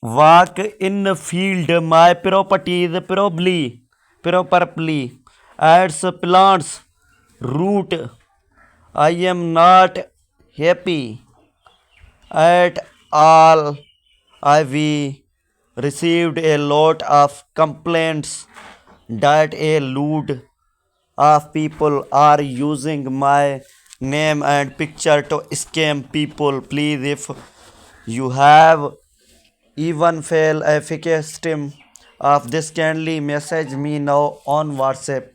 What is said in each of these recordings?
walk in a field, my properties properly adds plants root. I am not happy at all. We received a lot of complaints that a load of people are using my name and picture to scam people. Please, if you have even fail a victim of this, kindly message me now on WhatsApp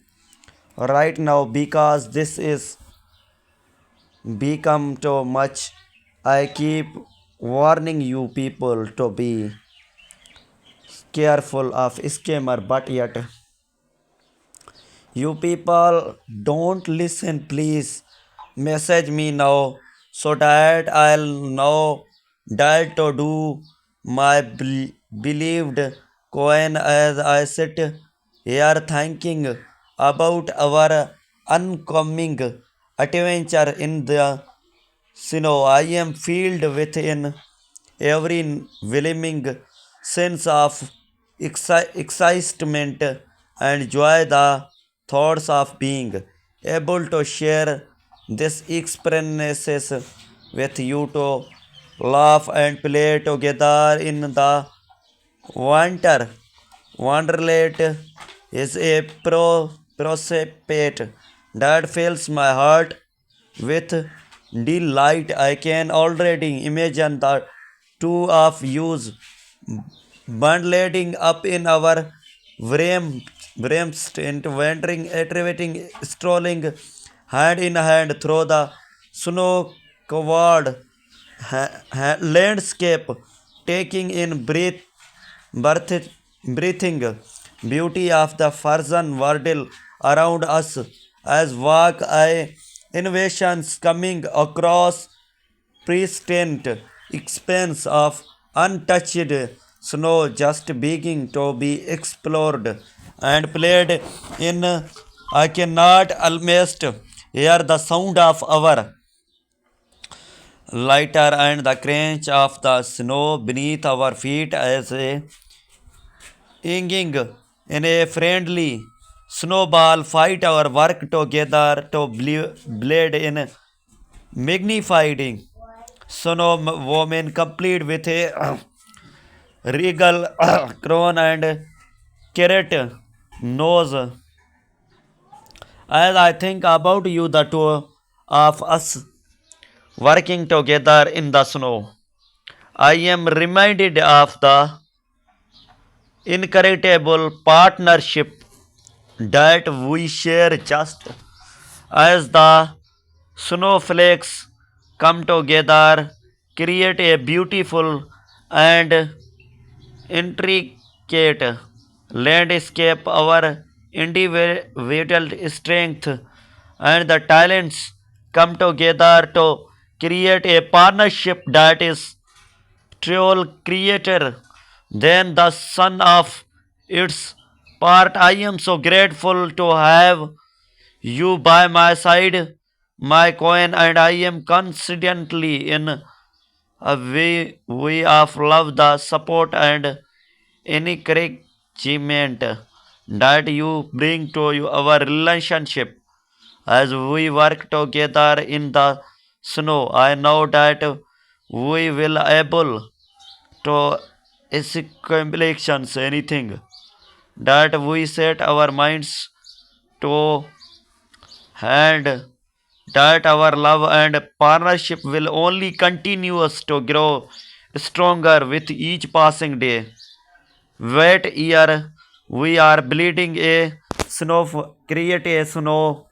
right now because this is become too much. I keep warning you people to be careful of scammer, but yet you people don't listen. Please message me now so that I'll know that to do my believed coin as I sit here thinking about our oncoming adventure in the snow. I am filled within every willing sense of excitement and joy. The thoughts of being able to share this experiences with you, to laugh and play together in the winter wonderland is a prospect that fills my heart with delight. I can already imagine the two of you bundling up in our brimstone, wandering, iterating, strolling hand in hand through the snow-covered landscape, taking in breathing beauty of the frozen world around us as walk I innovations coming across pristine expanse of untouched snow just beginning to be explored and played in. I cannot almost hear the sound of our lighter and the crunch of the snow beneath our feet as a hanging in a friendly snowball fight. Our work together to blade in magnifying snow woman complete with a regal crown and carrot nose. As I think about you, the two of us working together in the snow, I am reminded of the incredible partnership that we share just as the snowflakes come together, create a beautiful and intricate landscape. Our individual strength and the talents come together to create a partnership that is truly creator than the son of its part. I am so grateful to have you by my side, my coin, and I am constantly in a way of love, the support and encouragement that you bring to our relationship as we work together in the snow. I know that we will able to accomplish anything that we set our minds to, and that our love and partnership will only continue us to grow stronger with each passing day. Wet year, we are bleeding a snow, create a snow